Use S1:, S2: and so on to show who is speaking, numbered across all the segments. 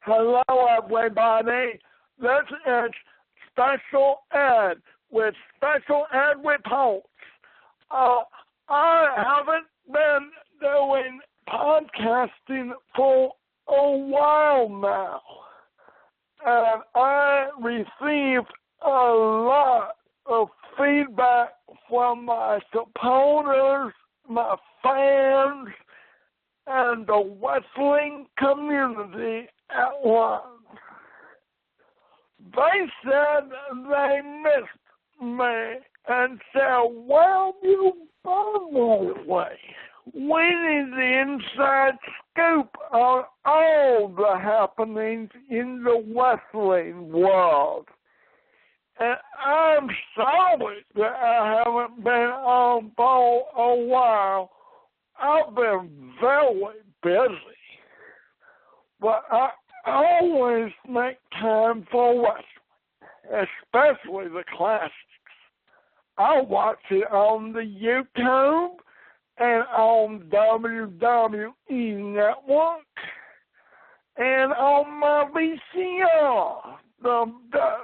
S1: Hello, everybody. This is Special Ed with Special Ed Reports. I haven't been doing podcasting for a while now, and I received a lot of feedback from my supporters, my fans, and the wrestling community at large. They said they missed me and said, "Well, you been lately? We need the inside scoop on all the happenings in the wrestling world." And I'm sorry that I haven't been on for a while. I've been very busy, but I always make time for wrestling, especially the classics. I watch it on the YouTube and on WWE Network and on my VCR, the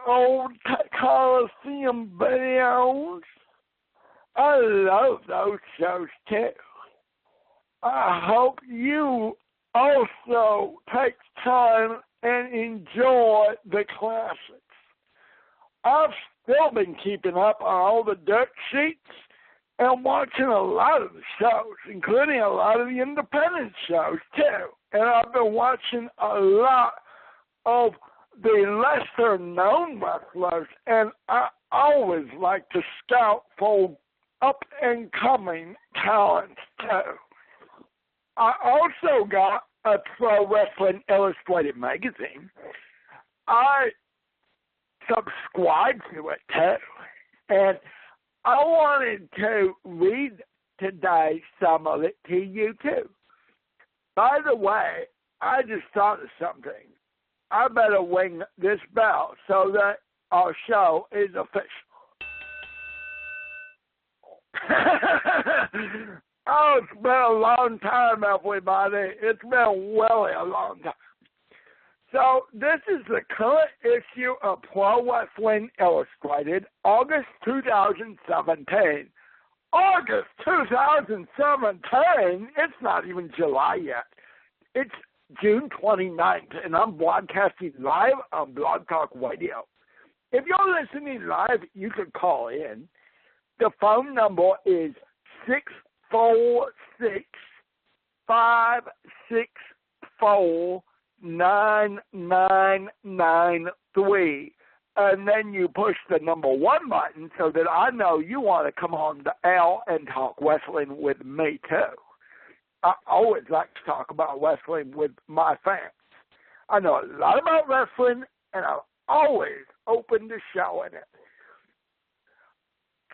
S1: old Coliseum videos. I love those shows too. I hope you also take time and enjoy the classics. I've still been keeping up on all the dirt sheets and watching a lot of the shows, including a lot of the independent shows too. And I've been watching a lot of the lesser-known wrestlers, and I always like to scout for up-and-coming talent too. I also got a Pro Wrestling Illustrated magazine. I subscribe to it too, and I wanted to read today some of it to you too. By the way, I just thought of something. I better ring this bell so that our show is official. Oh, it's been a long time, everybody. It's been really a long time. So this is the current issue of Pro Wrestling Illustrated, August 2017. August 2017? It's not even July yet. It's June 29th, and I'm broadcasting live on Blog Talk Radio. If you're listening live, you can call in. The phone number is 646-564-9993. And then you push the number 1 button so that I know you want to come on the air and talk wrestling with me too. I always like to talk about wrestling with my fans. I know a lot about wrestling, and I'm always open to showing it.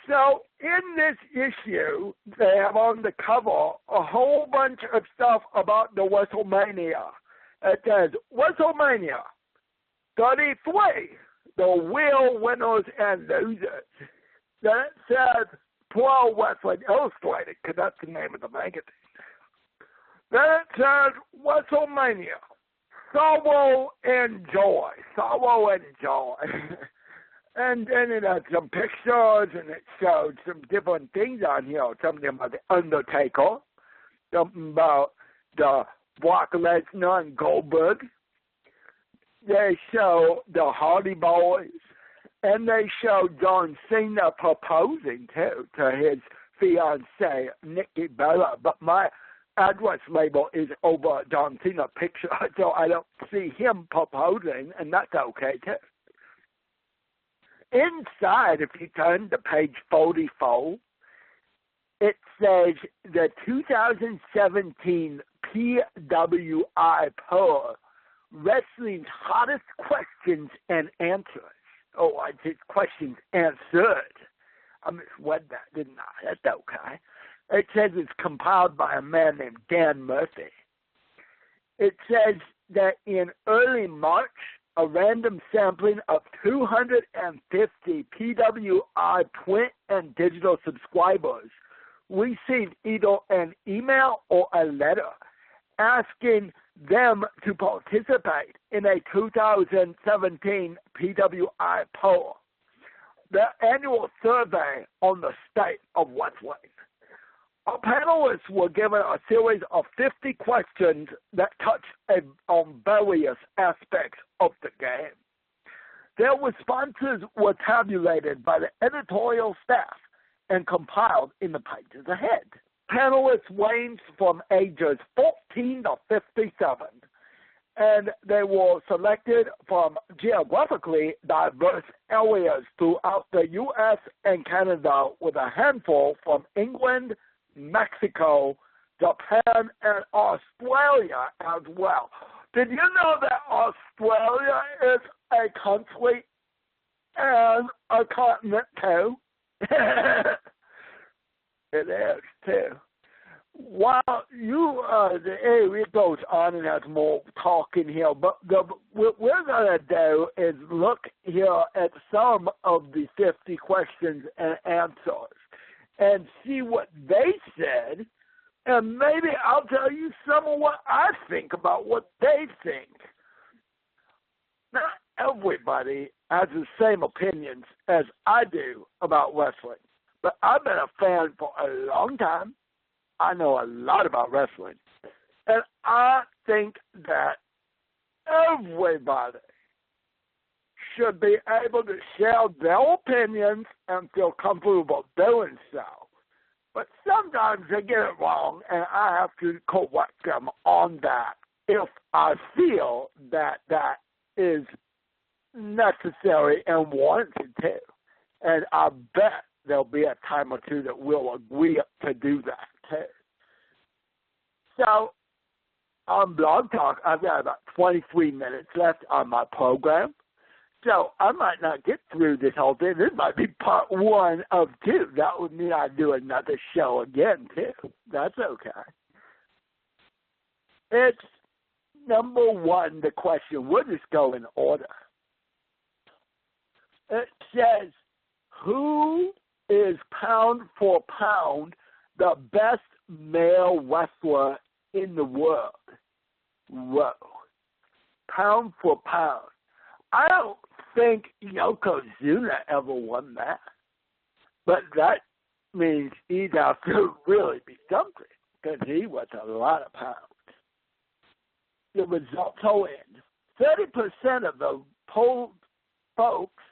S1: So in this issue, they have on the cover a whole bunch of stuff about the WrestleMania. It says, WrestleMania 33, the real winners and losers. Then it says Pro Wrestling Illustrated, because that's the name of the magazine. Then it says WrestleMania, sorrow and joy. Sorrow and joy. And then it had some pictures, and it showed some different things on here. Something about the Undertaker, something about the Brock Lesnar and Goldberg. They show the Hardy Boys, and they show John Cena proposing, too, to his fiancée, Nikki Bella. But my address label is over John Cena picture, so I don't see him proposing, and that's okay, too. Inside, if you turn to page 44, it says the 2017 PWI poll, Wrestling's Hottest Questions and Answers. Oh, I did questions answered. I misread that, didn't I? That's okay. It says it's compiled by a man named Dan Murphy. It says that in early March, a random sampling of 250 PWI print and digital subscribers received either an email or a letter asking them to participate in a 2017 PWI poll, the annual survey on the state of wrestling. Our panelists were given a series of 50 questions that touch on various aspects of the game. Their responses were tabulated by the editorial staff and compiled in the pages ahead. Panelists ranged from ages 14 to 57, and they were selected from geographically diverse areas throughout the U.S. and Canada, with a handful from England, Mexico, Japan, and Australia as well. Did you know that Australia is a country and a continent too? It is too. While it goes on and has more talking here, but what we're going to do is look here at some of the 50 questions and answers and see what they said, and maybe I'll tell you some of what I think about what they think. Not everybody has the same opinions as I do about wrestling, but I've been a fan for a long time. I know a lot about wrestling, and I think that everybody should be able to share their opinions and feel comfortable doing so. But sometimes they get it wrong, and I have to correct them on that if I feel that that is necessary and warranted to. And I bet there'll be a time or two that we'll agree to do that too. So, on Blog Talk, I've got about 23 minutes left on my program. So I might not get through this whole thing. This might be part 1 of 2. That would mean I'd do another show again, too. That's okay. It's number 1, the question. We'll just go in order. It says, who is pound for pound the best male wrestler in the world? Whoa. Pound for pound. I don't think Yokozuna ever won that. But that means he'd have to really be something, because he was a lot of pounds. The results are in. 30% of the polled folks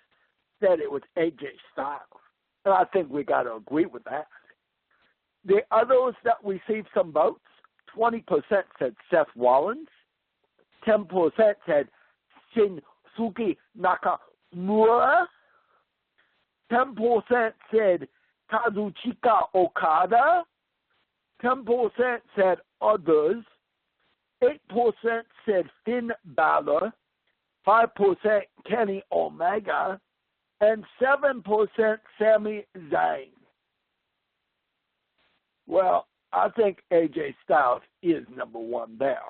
S1: said it was AJ Styles. And I think we got to agree with that. The others that received some votes, 20% said Seth Rollins, 10% said Shinsuke Nakamura, 10% said Kazuchika Okada, 10% said others, 8% said Finn Balor, 5% Kenny Omega, and 7% Sami Zayn. Well, I think AJ Styles is number 1 there.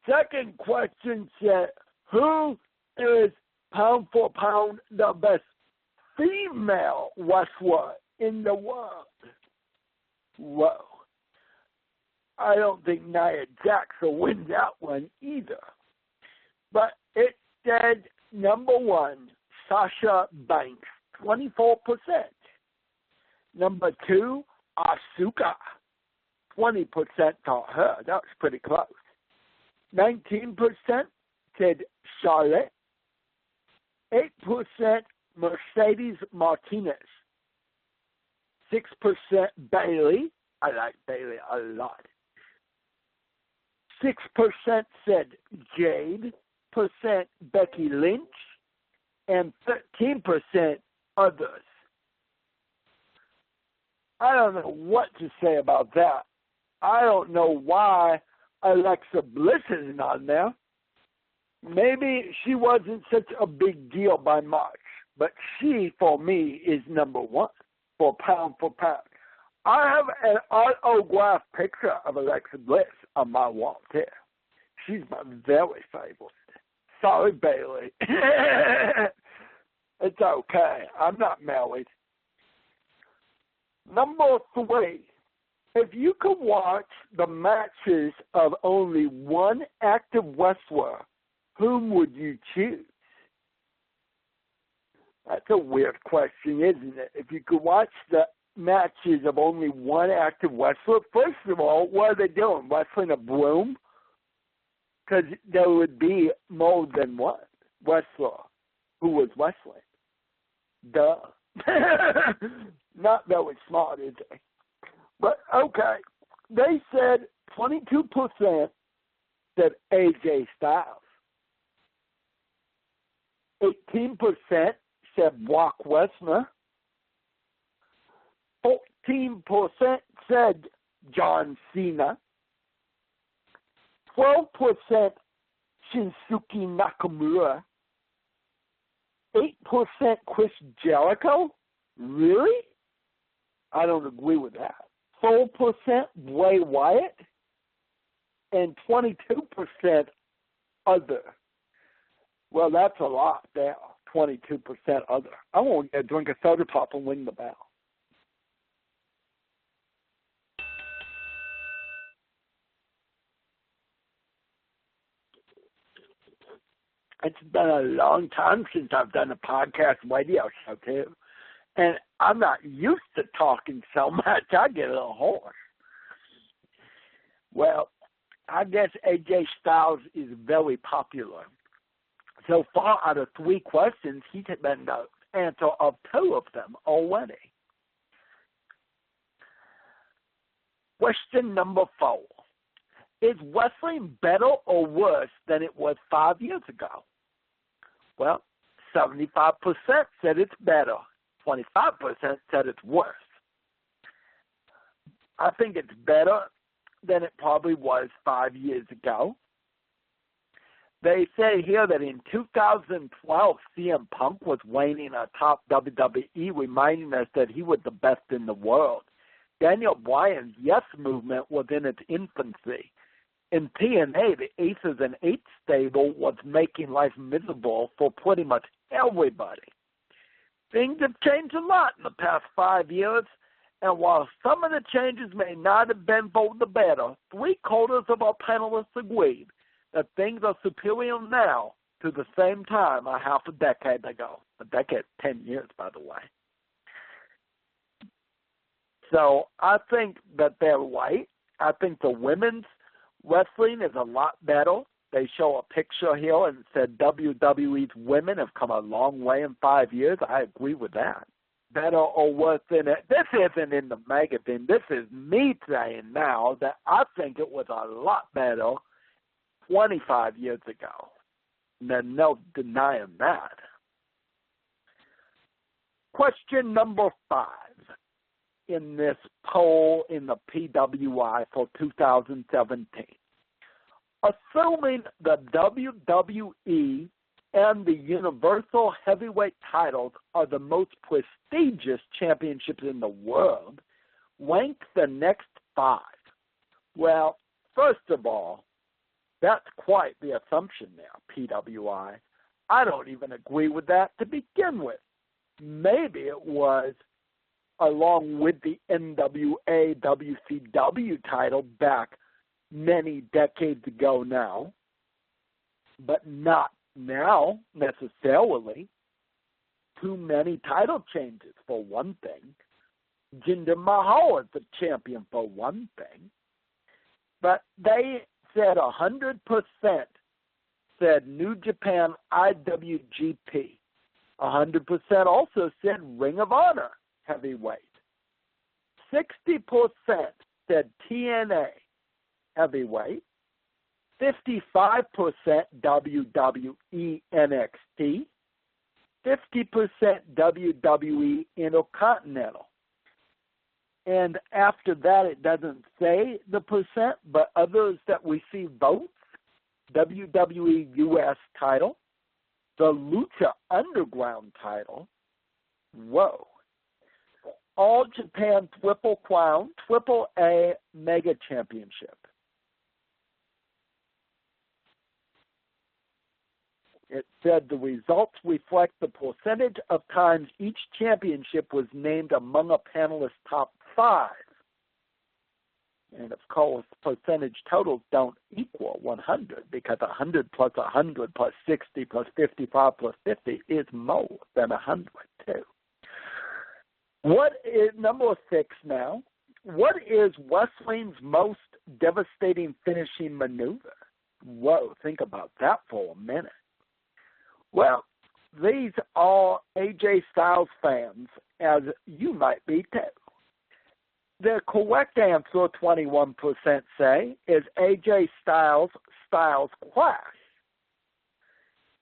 S1: Second question said, who is pound for pound the best female wrestler in the world? Whoa. I don't think Nia Jax will win that one either. But it said number 1, Sasha Banks, 24%. Number 2, Asuka, 20% thought her. That was pretty close. 19% said Charlotte. 8% Mercedes Martinez. 6% Bayley. I like Bayley a lot. 6% said Jade. Percent Becky Lynch. And 13% others. I don't know what to say about that. I don't know why Alexa Bliss isn't on there. Maybe she wasn't such a big deal by much, but she, for me, is number 1 for pound. I have an autographed picture of Alexa Bliss on my wall, too. She's my very favorite. Sorry, Bayley. It's okay. I'm not married. Number 3 if you could watch the matches of only one active wrestler, whom would you choose? That's a weird question, isn't it? If you could watch the matches of only one active wrestler, first of all, what are they doing? Wrestling a broom? Because there would be more than one wrestler who was wrestling. Duh. Not very smart, is it? But, okay. They said 22% said AJ Styles. 18% said Brock Lesnar. 14% said John Cena. 12% Shinsuke Nakamura. 8% Chris Jericho. Really? I don't agree with that. 4% Bray Wyatt. And 22% other. Well, that's a lot there. 22% other. I want to drink a soda pop and ring the bell. It's been a long time since I've done a podcast radio show, too. And I'm not used to talking so much. I get a little hoarse. Well, I guess AJ Styles is very popular. So far, out of 3 questions, he's been the answer of 2 of them already. Question number 4. Is wrestling better or worse than it was 5 years ago? Well, 75% said it's better. 25% said it's worse. I think it's better than it probably was 5 years ago. They say here that in 2012, CM Punk was reigning atop WWE, reminding us that he was the best in the world. Daniel Bryan's Yes movement was in its infancy. In TNA, the Aces and Eights stable was making life miserable for pretty much everybody. Things have changed a lot in the past 5 years, and while some of the changes may not have been for the better, 3/4 of our panelists agreed that things are superior now to the same time a half a decade ago. A decade, 10 years, by the way. So I think that they're right. I think the women's wrestling is a lot better. They show a picture here and it said WWE's women have come a long way in 5 years. I agree with that. Better or worse than it. This isn't in the magazine. This is me saying now that I think it was a lot better 25 years ago. There's no denying that. Question number 5 in this poll in the PWI for 2017. Assuming the WWE and the Universal Heavyweight titles are the most prestigious championships in the world, rank the next 5. Well, first of all, that's quite the assumption there, PWI. I don't even agree with that to begin with. Maybe it was along with the NWA WCW title back many decades ago now, but not now necessarily. Too many title changes for one thing. Jinder Mahal is the champion for one thing. But they said 100% said New Japan IWGP. 100% also said Ring of Honor heavyweight. 60% said TNA heavyweight. 55% WWE NXT. 50% WWE Intercontinental. And after that, it doesn't say the percent, but others that we see votes, WWE US title, the Lucha Underground title, whoa, All Japan Triple Crown, Triple A Mega Championship. It said the results reflect the percentage of times each championship was named among a panelist's top 5. And, of course, percentage totals don't equal 100 because 100 plus 100 plus 60 plus 55 plus 50 is more than 100, too. What is, number 6 now, what is wrestling's most devastating finishing maneuver? Whoa, think about that for a minute. Well, these are AJ Styles fans, as you might be too. The correct answer, 21% say, is AJ Styles' Clash.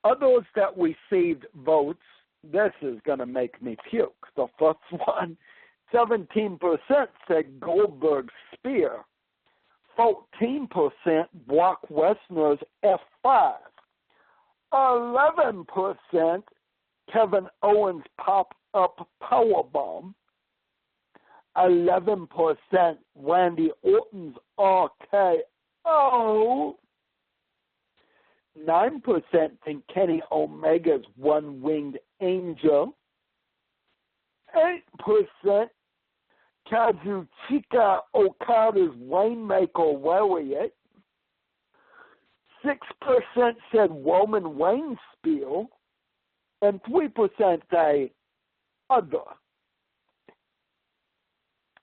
S1: Others that received votes, this is going to make me puke. The first one, 17% said Goldberg's Spear. 14% Brock Lesnar's F5. 11% Kevin Owens' pop-up powerbomb. 11% Randy Orton's RKO. 9% think Kenny Omega's One-Winged Angel. 8% Kazuchika Okada's Rainmaker Lariat. 6% said Roman Reigns Spear. And 3% say other.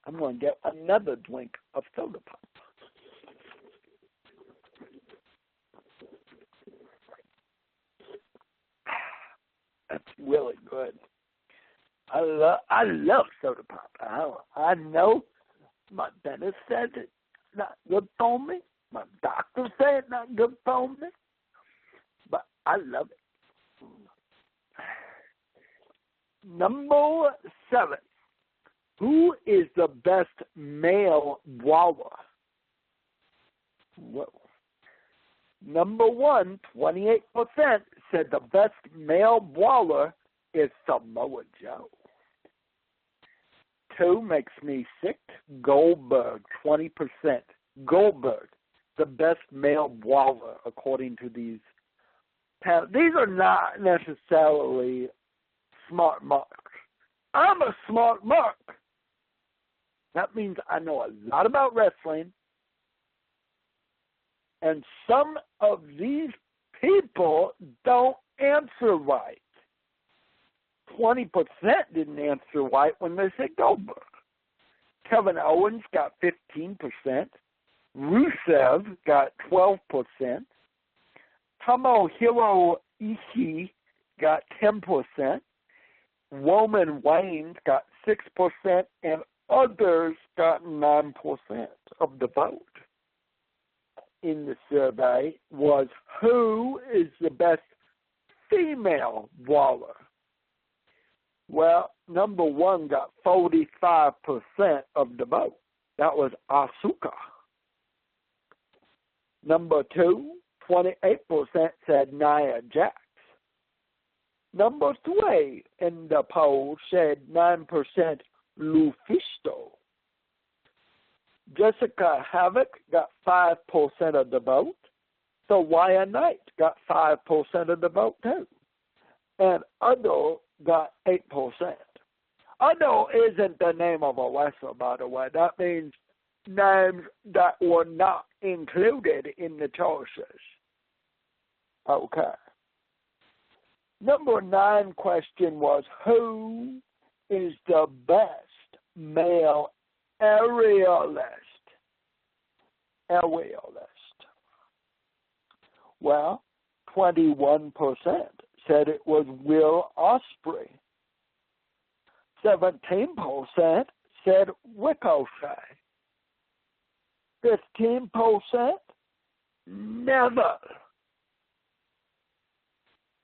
S1: I'm going to get another drink of soda pop. That's really good. I love soda pop. I know my dentist said it's not good for me. My doctor said it's not good for me. But I love it. Number 7. Who is the best male brawler? Whoa. Number 1, 28% said the best male brawler is Samoa Joe. 2 makes me sick. Goldberg, 20%. Goldberg, the best male brawler, according to these panels. These are not necessarily smart marks. I'm a smart mark. That means I know a lot about wrestling. And some of these people don't answer right. 20% didn't answer right when they said Goldberg. Kevin Owens got 15%. Rusev got 12%. Tomohiro Ishii got 10%. Roman Reigns got 6%, and others got 9% of the vote. In the survey was who is the best female brawler? Well, number 1 got 45% of the vote. That was Asuka. Number 2, 28% said Nia Jax. Number 3 in the poll said 9% Lufisto. Jessica Havoc got 5% of the vote. So Wyatt Knight got 5% of the vote too. And Udo got 8%. Udo isn't the name of a wrestler, by the way. That means names that were not included in the choices. Okay. Number 9 question was, who is the best male aerialist? Well, 21% said it was Will Ospreay. 17% said Ricochet. 15% never.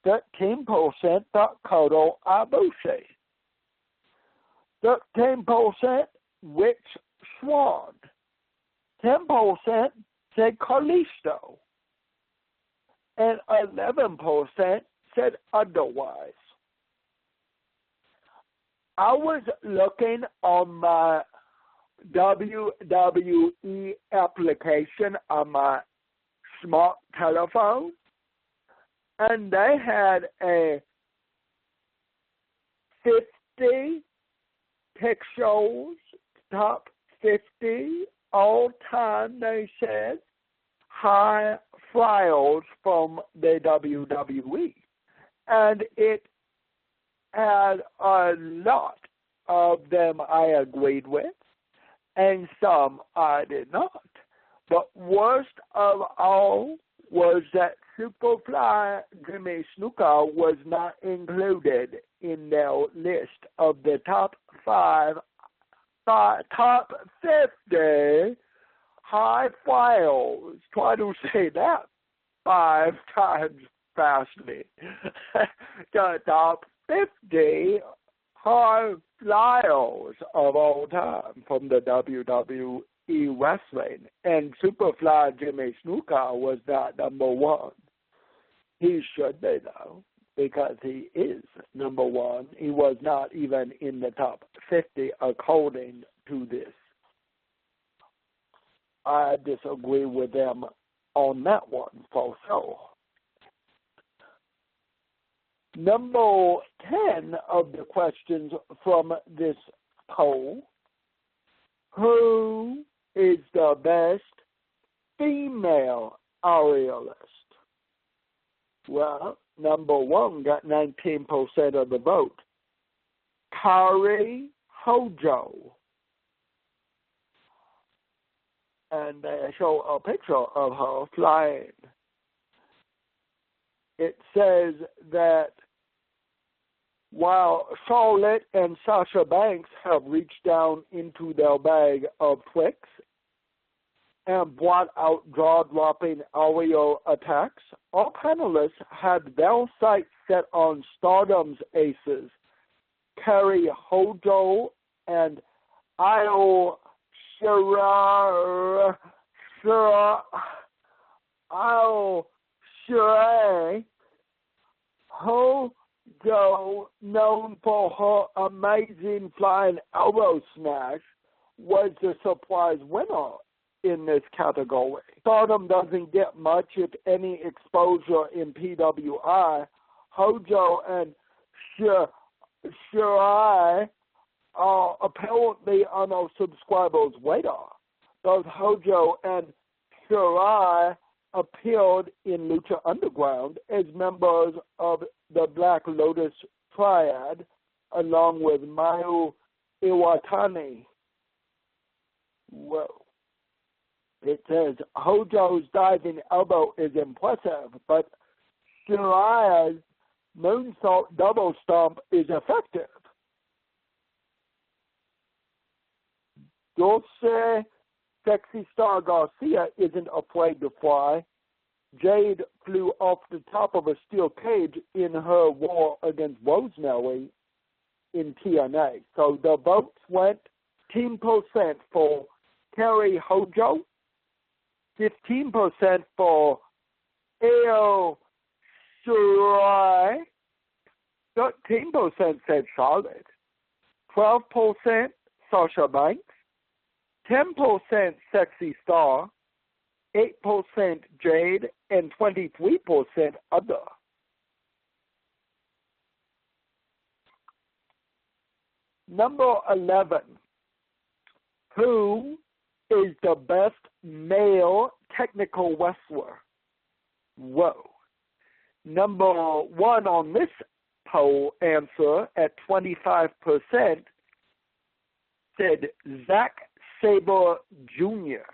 S1: 13% thought Kodo Ibushi. 13% Rich Swann. 10% said Kalisto. And 11% said otherwise. I was looking on my WWE application on my smart telephone, and they had a 50 pick shows, top 50 all time, they said, high flyers from the WWE. And it had a lot of them I agreed with, and some I did not. But worst of all was that Superfly Jimmy Snuka was not included in their list of the top 50 high flyers. Try to say that 5 times fastly. The top 50 high flyers of all time from the WWE wrestling, and Superfly Jimmy Snuka was not number 1. He should be, though, because he is number 1. He was not even in the top 50 according to this. I disagree with them on that one for sure. Number 10 of the questions from this poll: who is the best female aerialist? Well, number 1 got 19% of the vote. Kairi Hojo. And they show a picture of her flying. It says that while Charlotte and Sasha Banks have reached down into their bag of Twix and brought out jaw-dropping aerial attacks, all panelists had their sights set on Stardom's aces, Kairi Hojo and Io Shirai, Hojo, known for her amazing flying elbow smash, was the surprise winner in this category. Stardom doesn't get much, if any, exposure in PWI. Hojo and Shirai are apparently on our subscribers' radar. Both Hojo and Shirai appeared in Lucha Underground as members of the Black Lotus Triad, along with Mayu Iwatani. Whoa. It says Hojo's diving elbow is impressive, but Shirai's moonsault double stomp is effective. Dulce Sexy Star Garcia isn't afraid to fly. Jade flew off the top of a steel cage in her war against Rosemary in TNA. So the votes went 10% for Kairi Hojo, 15% for Io Shirai, 13% said Charlotte, 12% Sasha Banks, 10% Sexy Star, 8% Jade, and 23% other. Number 11. Who is the best male technical wrestler? Whoa. Number 1 on this poll answer at 25% said Zack Sabre Jr.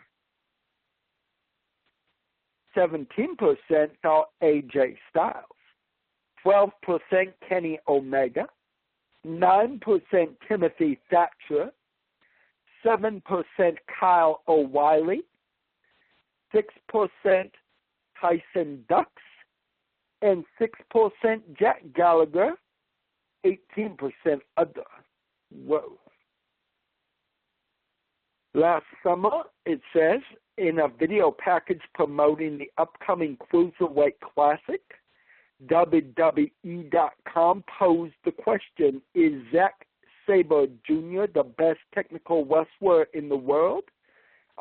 S1: 17% thought AJ Styles. 12% Kenny Omega. 9% Timothy Thatcher. 7% Kyle O'Reilly. 6% Tyson Dux. And 6% Jack Gallagher. 18% other. Whoa. Last summer, it says, in a video package promoting the upcoming Cruiserweight Classic, WWE.com posed the question, is Zack Sabre Jr. the best technical wrestler in the world?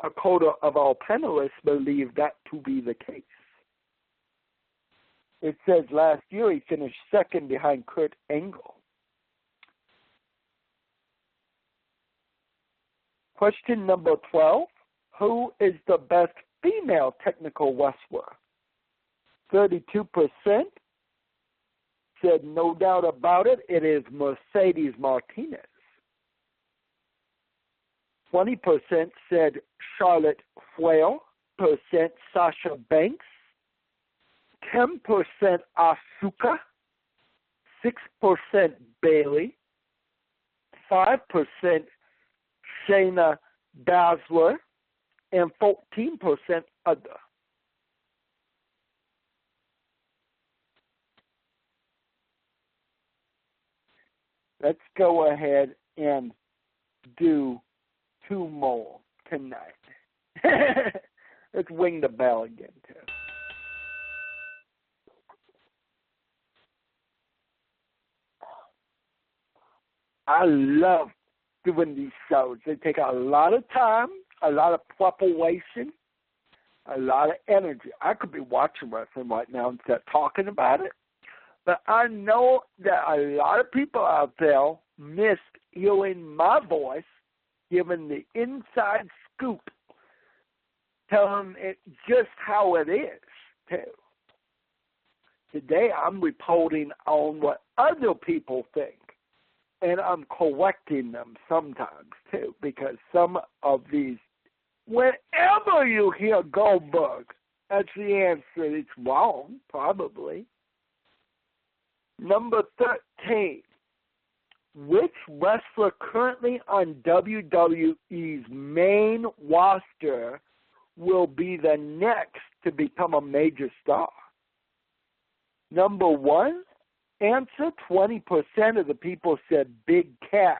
S1: A quarter of our panelists believe that to be the case. It says last year he finished second behind Kurt Angle. Question number 12. who is the best female technical wrestler? 32% said no doubt about it, it is Mercedes Martinez. 20% said Charlotte Flair, percent Sasha Banks, 10% Asuka, 6% Bayley, 5% Shayna Baszler, and 14% other. Let's go ahead and do 2 more tonight. Let's ring the bell again, too. I love doing these shows. They take a lot of time, a lot of preparation, a lot of energy. I could be watching wrestling right now instead of talking about it. But I know that a lot of people out there missed hearing my voice, giving the inside scoop, telling it just how it is, too. Today I'm reporting on what other people think, and I'm correcting them sometimes, too, because some of these, whenever you hear Goldberg, that's the answer. It's wrong, probably. Number 13, which wrestler currently on WWE's main roster will be the next to become a major star? Number 1, answer, 20% of the people said Big Cass.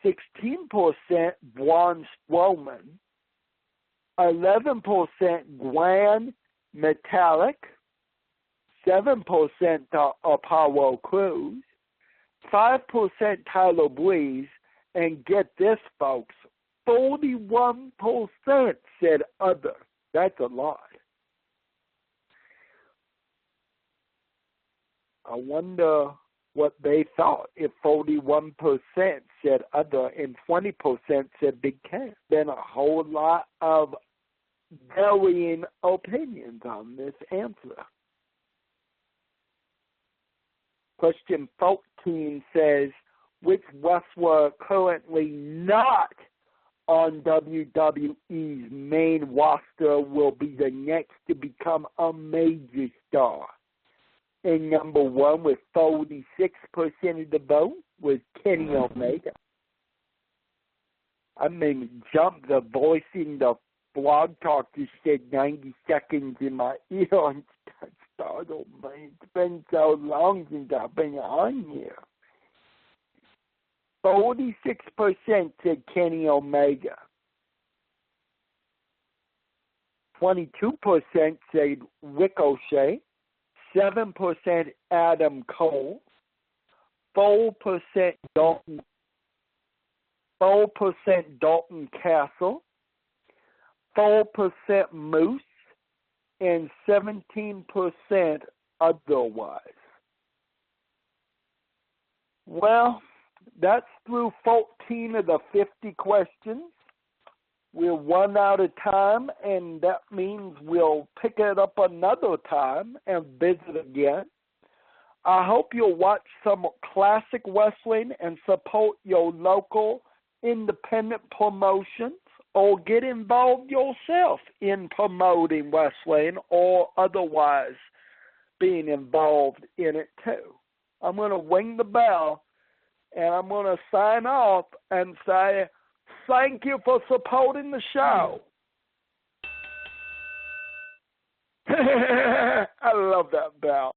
S1: 16% Braun Strowman. 11% Grand Metalik. 7% Apollo Crews, 5% Tyler Breeze, and get this, folks, 41% said other. That's a lot. I wonder what they thought if 41% said other and 20% said Big Cat. Been a whole lot of varying opinions on this answer. Question 14 says, which wrestler currently not on WWE's main roster will be the next to become a major star? And number 1 with 46% of the vote was Kenny Omega. I mean, jump the voice in the blog talk just said 90 seconds in my ear and startled me. It's been so long since I've been on here. 46% said Kenny Omega. 22% said Ricochet. 7% Adam Cole. 4% Dalton. 4% Dalton Castle. 4% Moose. And 17% otherwise. Well, that's through 14 of the 50 questions. We'll run out of time, and that means we'll pick it up another time and visit again. I hope you'll watch some classic wrestling and support your local independent promotions, or get involved yourself in promoting wrestling or otherwise being involved in it too. I'm going to ring the bell, and I'm going to sign off and say thank you for supporting the show. I love that bell.